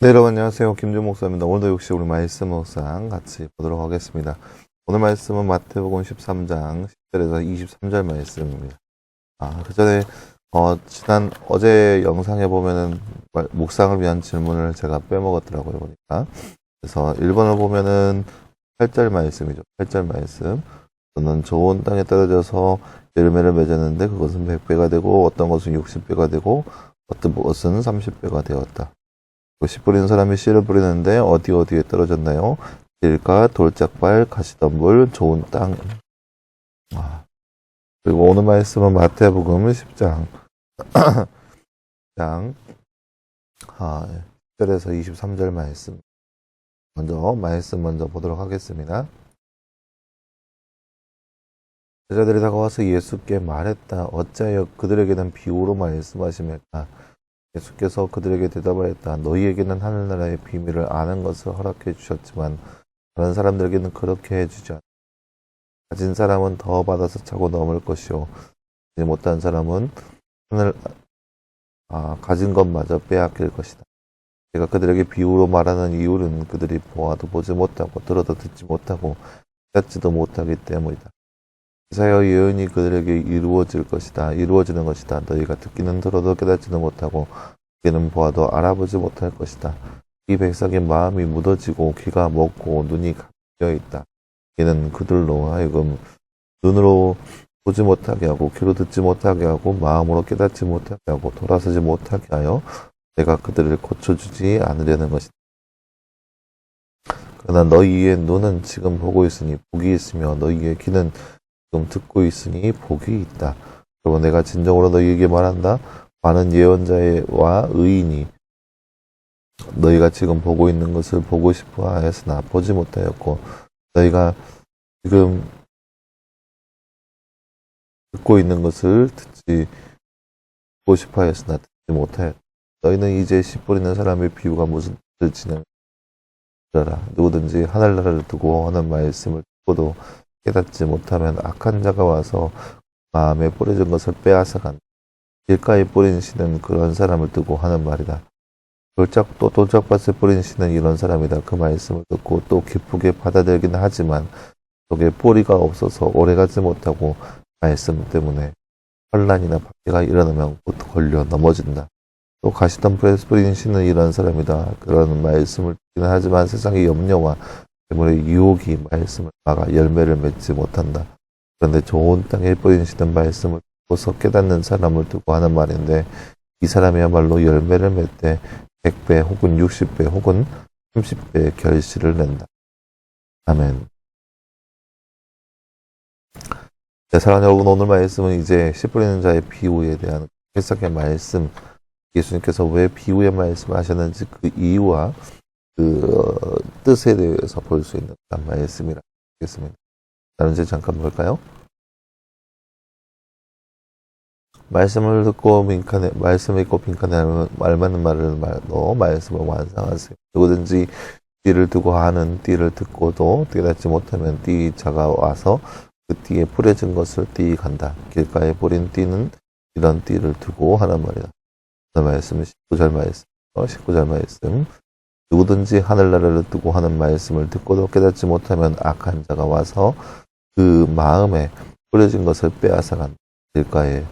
네, 여러분 안녕하세요. 김준 목사입니다. 오늘도 역시 우리 말씀 묵상 같이 보도록 하겠습니다. 오늘 말씀은 마태복음 13장 10절에서 23절 말씀입니다. 그 전에 어제 영상에 보면은 묵상을 위한 질문을 제가 빼먹었더라고요, 보니까. 그래서 1번을 보면은 8절 말씀이죠. 8절 말씀. 저는 좋은 땅에 떨어져서 열매를 맺었는데 그것은 100배가 되고 어떤 것은 60배가 되고 어떤 것은 30배가 되었다. 씨 뿌리는 사람이 씨를 뿌리는데 어디에 떨어졌나요? 길가, 돌짝발, 가시덤불, 좋은 땅. 그리고 오늘 말씀은 마태복음 10장 10절에서 23절 말씀. 먼저 보도록 하겠습니다. 제자들이 다가와서 예수께 말했다. 어찌하여 그들에게는 비유로 말씀하십니까? 예수께서 그들에게 대답하였다. 너희에게는 하늘나라의 비밀을 아는 것을 허락해 주셨지만 다른 사람들에게는 그렇게 해주지 않다. 가진 사람은 더 받아서 차고 넘을 것이요 가지 못한 사람은 가진 것마저 빼앗길 것이다. 제가 그들에게 비유로 말하는 이유는 그들이 보아도 보지 못하고 들어도 듣지 못하고 깨닫지도 못하기 때문이다. 이사야 예언이 그들에게 이루어지는 것이다. 너희가 듣기는 들어도 깨닫지는 못하고 듣기는 보아도 알아보지 못할 것이다. 이 백성의 마음이 묻어지고 귀가 먹고 눈이 감겨 있다. 이는 그들로 하여금 눈으로 보지 못하게 하고 귀로 듣지 못하게 하고 마음으로 깨닫지 못하게 하고 돌아서지 못하게 하여 내가 그들을 고쳐주지 않으려는 것이다. 그러나 너희의 눈은 지금 보고 있으니 복이 있으며 너희의 귀는 지금 듣고 있으니 복이 있다. 그리고 내가 진정으로 너희에게 말한다. 많은 예언자와 의인이 너희가 지금 보고 있는 것을 보고 싶어 하였으나 보지 못하였고 너희가 지금 듣고 있는 것을 듣고 싶어 하였으나 듣지 못하였다. 너희는 이제 씨 뿌리는 사람의 비유가 무슨 뜻을 지느라 누구든지 하늘나라를 두고 하는 말씀을 듣고도 깨닫지 못하면 악한 자가 와서 마음에 뿌려진 것을 빼앗아간다. 길가에 뿌린 씨는 그런 사람을 두고 하는 말이다. 돌짝밭에 뿌린 씨는 이런 사람이다. 그 말씀을 듣고 또 기쁘게 받아들이긴 하지만 속에 뿌리가 없어서 오래가지 못하고 말씀 때문에 환난이나 박해가 일어나면 곧 걸려 넘어진다. 또 가시덤불에 뿌린 씨는 이런 사람이다. 그런 말씀을 듣기는 하지만 세상의 염려와 때문에 유혹이 말씀을 막아 열매를 맺지 못한다. 그런데 좋은 땅에 뿌린 씨는 말씀을 듣고서 깨닫는 사람을 두고 하는 말인데 이 사람이야말로 열매를 맺되 100배 혹은 60배 혹은 30배의 결실을 낸다. 아멘. 네, 사랑하는 여러분, 오늘 말씀은 이제 씨 뿌리는 자의 비유에 대한 해석의 말씀, 예수님께서 왜 비유의 말씀을 하셨는지 그 이유와 그 뜻에 대해서 볼 수 있는 그런 말씀이라 하겠습니다. 다른 제 잠깐 볼까요? 말씀을 듣고 말씀을 읽고 빈칸에 말맞는 말을 말로 말씀을 완성하세요. 누구든지 띠를 두고 하는 띠를 듣고도 깨닫지 못하면 띠 자가 와서 그 띠에 뿌려진 것을 띠 간다. 길가에 뿌린 띠는 이런 띠를 두고 하는 말이다. 그 말씀은 19절 말씀. 누구든지 하늘나라를 두고 하는 말씀을 듣고도 깨닫지 못하면 악한 자가 와서 그 마음에 뿌려진 것을 빼앗아간다. 길가에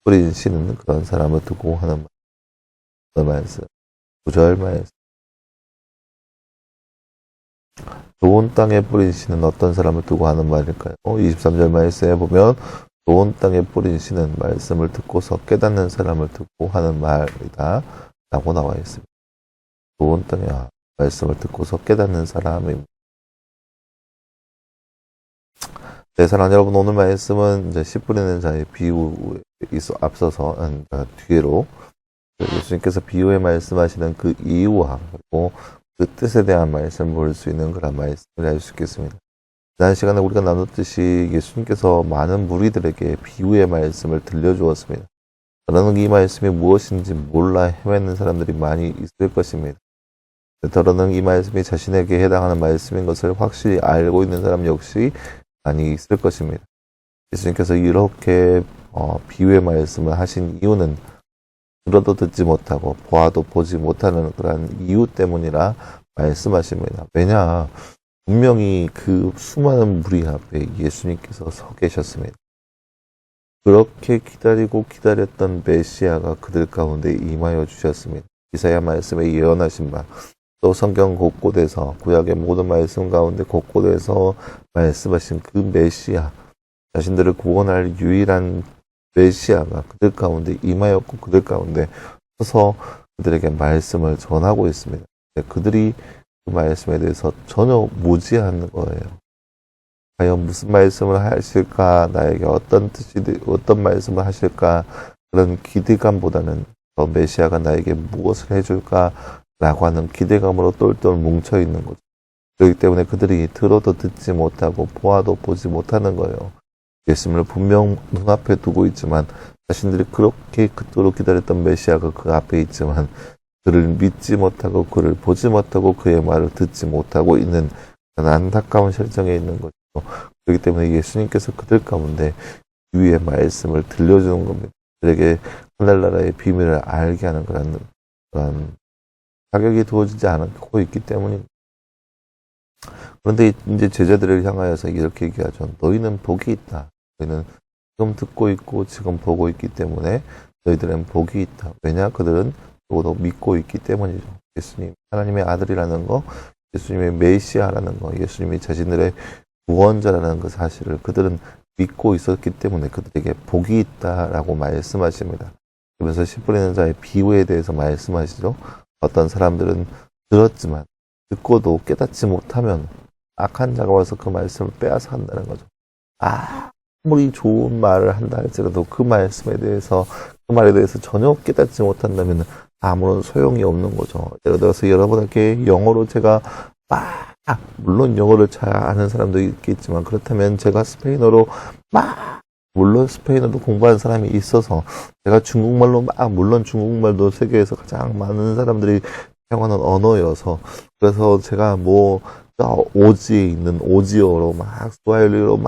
뿌린 씨는 그런 사람을 두고 하는 말씀. 9절 말씀. 좋은 땅에 뿌린 씨는 어떤 사람을 두고 하는 말일까요? 23절 말씀에 보면 좋은 땅에 뿌린 씨는 말씀을 듣고서 깨닫는 사람을 두고 하는 말이다 라고 나와 있습니다. 좋은 땅에 말씀을 듣고서 깨닫는 사람입니다. 네, 사랑하는 여러분, 오늘 말씀은 이제 씨 뿌리는 자의 비유에 앞서서 뒤로 예수님께서 비유에 말씀하시는 그 이유와 그리고 그 뜻에 대한 말씀을 볼 수 있는 그런 말씀을 할 수 있겠습니다. 지난 시간에 우리가 나눴듯이 예수님께서 많은 무리들에게 비유의 말씀을 들려주었습니다. 더러는 이 말씀이 무엇인지 몰라 헤매는 사람들이 많이 있을 것입니다. 더러는 이 말씀이 자신에게 해당하는 말씀인 것을 확실히 알고 있는 사람 역시 많이 있을 것입니다. 예수님께서 이렇게 비유의 말씀을 하신 이유는 들어도 듣지 못하고 보아도 보지 못하는 그러한 이유 때문이라 말씀하십니다. 왜냐? 분명히 그 수많은 무리 앞에 예수님께서 서 계셨습니다. 그렇게 기다리고 기다렸던 메시아가 그들 가운데 임하여 주셨습니다. 이사야 말씀에 예언하신 바, 또 성경 곳곳에서 구약의 모든 말씀 가운데 곳곳에서 말씀하신 그 메시아, 자신들을 구원할 유일한 메시아가 그들 가운데 임하였고 그들 가운데 서서 그들에게 말씀을 전하고 있습니다. 그들이 그 말씀에 대해서 전혀 무지하는 거예요. 과연 무슨 말씀을 하실까, 나에게 어떤 말씀을 하실까, 그런 기대감보다는 저 메시아가 나에게 무엇을 해줄까 라고 하는 기대감으로 똘똘 뭉쳐 있는 거죠. 그렇기 때문에 그들이 들어도 듣지 못하고 보아도 보지 못하는 거예요. 예수님을 분명 눈앞에 두고 있지만 자신들이 그렇게 그토록 기다렸던 메시아가 그 앞에 있지만 그를 믿지 못하고 그를 보지 못하고 그의 말을 듣지 못하고 있는 안타까운 실정에 있는 거죠. 그렇기 때문에 예수님께서 그들 가운데 유의 말씀을 들려주는 겁니다. 그들에게 하늘나라의 비밀을 알게 하는 그런 자격이 두어지지 않고 있기 때문입니다. 그런데 이제 제자들을 향하여서 이렇게 얘기하죠. 너희는 복이 있다. 너희는 지금 듣고 있고 지금 보고 있기 때문에 너희들은 복이 있다. 왜냐? 그들은 누구도 믿고 있기 때문이죠. 예수님, 하나님의 아들이라는 거, 예수님의 메시아라는 거, 예수님이 자신들의 구원자라는 그 사실을 그들은 믿고 있었기 때문에 그들에게 복이 있다라고 말씀하십니다. 그러면서 씨 뿌리는 자의 비유에 대해서 말씀하시죠. 어떤 사람들은 들었지만 듣고도 깨닫지 못하면 악한 자가 와서 그 말씀을 빼앗아 간다는 거죠. 아무리 좋은 말을 한다 할지라도 그 말씀에 대해서, 그 말에 대해서 전혀 깨닫지 못한다면 아무런 소용이 없는 거죠. 예를 들어서 여러분에게 영어로 제가 물론 영어를 잘 아는 사람도 있겠지만 그렇다면 제가 스페인어로 물론 스페인어도 공부한 사람이 있어서 제가 중국말로 물론 중국말도 세계에서 가장 많은 사람들이 사용하는 언어여서 그래서 제가 오지에 있는 오지어로 스와힐리로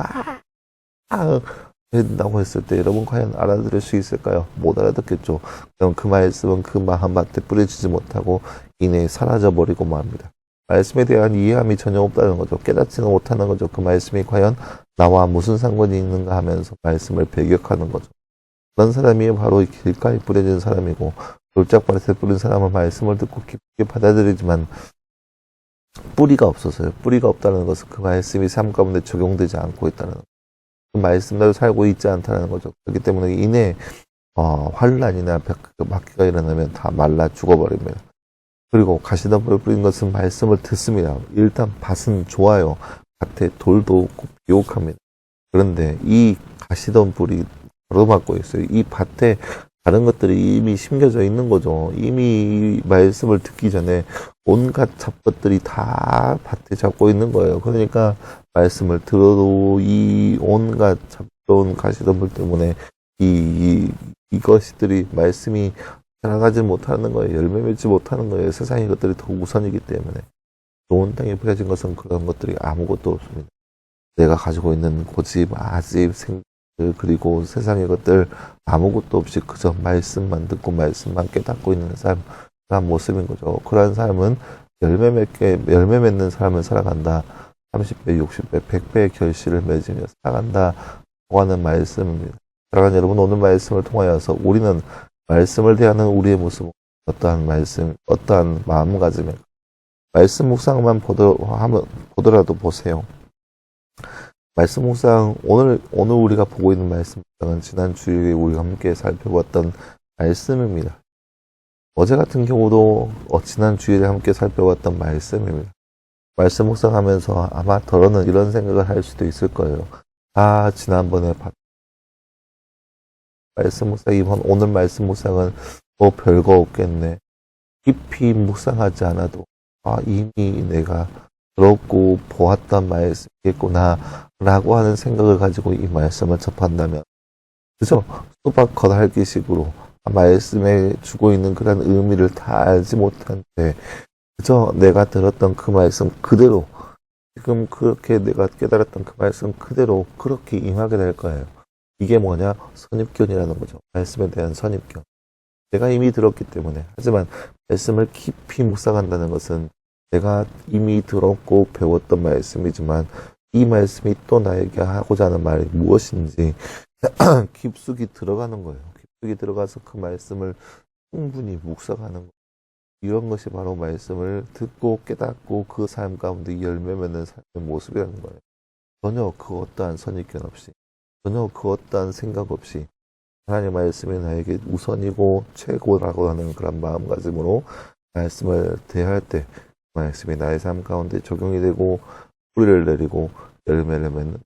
된다고 했을 때 여러분 과연 알아들을 수 있을까요? 못 알아듣겠죠. 그럼 그 말씀은 그 마음밭에 뿌려지지 못하고 이내 사라져버리고 맙니다. 말씀에 대한 이해함이 전혀 없다는 거죠. 깨닫지는 못하는 거죠. 그 말씀이 과연 나와 무슨 상관이 있는가 하면서 말씀을 배격하는 거죠. 그런 사람이 바로 길가에 뿌려진 사람이고 돌짝밭에 뿌린 사람은 말씀을 듣고 깊게 받아들이지만 뿌리가 없어서요. 뿌리가 없다는 것은 그 말씀이 삶 가운데 적용되지 않고 있다는 거죠. 그 말씀대로 살고 있지 않다는 거죠. 그렇기 때문에 이내 환란이나 박해가 일어나면 다 말라 죽어버립니다. 그리고 가시덤불을 뿌린 것은 말씀을 듣습니다. 일단 밭은 좋아요. 밭에 돌도 없고 비옥합니다. 그런데 이 가시덤불이 가로막고 있어요. 이 밭에 다른 것들이 이미 심겨져 있는 거죠. 이미 이 말씀을 듣기 전에 온갖 잡것들이 다 밭에 잡고 있는 거예요. 그러니까 말씀을 들어도 이 온갖 잡혀온 가시덤불 때문에 이것들이 말씀이 자라가지 못하는 거예요. 열매 맺지 못하는 거예요. 세상의 것들이 더 우선이기 때문에. 좋은 땅에 뿌려진 것은 그런 것들이 아무것도 없습니다. 내가 가지고 있는 고집, 아집, 생들, 그리고 세상의 것들 아무것도 없이 그저 말씀만 듣고 말씀만 깨닫고 있는 사람, 그런 모습인 거죠. 그러한 사람은 열매 맺는 사람은 살아간다. 30배, 60배, 100배의 결실을 맺으며 살아간다. 하는 말씀입니다. 사랑하는 여러분, 오늘 말씀을 통하여서 우리는 말씀을 대하는 우리의 모습, 어떠한 말씀, 어떠한 마음가짐에 말씀 묵상만 보더라도 보세요. 말씀 묵상, 오늘 우리가 보고 있는 말씀 묵상은 지난 주일에 우리가 함께 살펴봤던 말씀입니다. 어제 같은 경우도 지난 주일에 함께 살펴봤던 말씀입니다. 말씀 묵상하면서 아마 더러는 이런 생각을 할 수도 있을 거예요. 지난번에 말씀 묵상, 오늘 말씀 묵상은 별거 없겠네. 깊이 묵상하지 않아도 이미 내가 들었고 보았던 말씀이겠구나 라고 하는 생각을 가지고 이 말씀을 접한다면 그저 수박 겉핥기식으로 말씀에 주고 있는 그런 의미를 다 알지 못한 채 그저 내가 들었던 그 말씀 그대로 지금 그렇게 내가 깨달았던 그 말씀 그대로 그렇게 임하게 될 거예요. 이게 뭐냐? 선입견이라는 거죠. 말씀에 대한 선입견. 내가 이미 들었기 때문에. 하지만 말씀을 깊이 묵상한다는 것은 내가 이미 들었고 배웠던 말씀이지만 이 말씀이 또 나에게 하고자 하는 말이 무엇인지 깊숙이 들어가는 거예요. 깊숙이 들어가서 그 말씀을 충분히 묵상하는 거예요. 이런 것이 바로 말씀을 듣고 깨닫고 그 삶 가운데 열매 맺는 삶의 모습이라는 거예요. 전혀 그 어떠한 선입견 없이, 전혀 그 어떠한 생각 없이 하나님의 말씀이 나에게 우선이고 최고라고 하는 그런 마음가짐으로 말씀을 대할 때 말씀이 나의 삶 가운데 적용이 되고 뿌리를 내리고 열매를 맺는,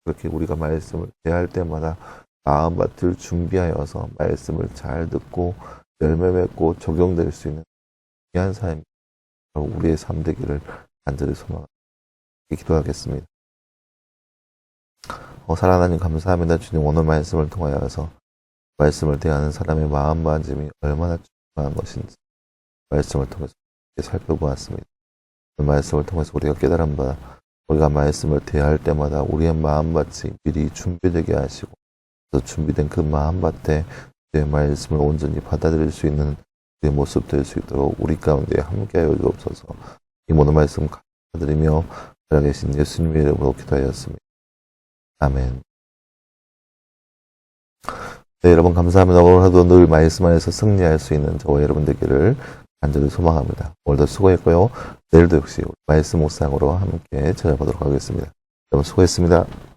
그렇게 우리가 말씀을 대할 때마다 마음밭을 준비하여서 말씀을 잘 듣고 열매 맺고 적용될 수 있는 귀한 삶이 우리의 삶 되기를 간절히 소망합니다. 기도하겠습니다. 사랑하나님 감사합니다. 주님, 오늘 말씀을 통하여서 말씀을 대하는 사람의 마음가짐이 얼마나 중요한 것인지 말씀을 통해서 살펴보았습니다. 그 말씀을 통해서 우리가 깨달은 바, 우리가 말씀을 대할 때마다 우리의 마음밭이 미리 준비되게 하시고, 또 준비된 그 마음밭에 내 말씀을 온전히 받아들일 수 있는 내 모습 될 수 있도록 우리 가운데 함께하여 주옵소서. 이 모든 말씀 감사드리며 살아계신 예수님의 이름으로 기도하였습니다. 아멘. 네, 여러분 감사합니다. 오늘 하루도 늘 말씀 안에서 승리할 수 있는 저와 여러분 되기를 간절히 소망합니다. 오늘도 수고했고요. 내일도 역시 말씀 묵상으로 함께 찾아보도록 하겠습니다. 여러분 수고했습니다.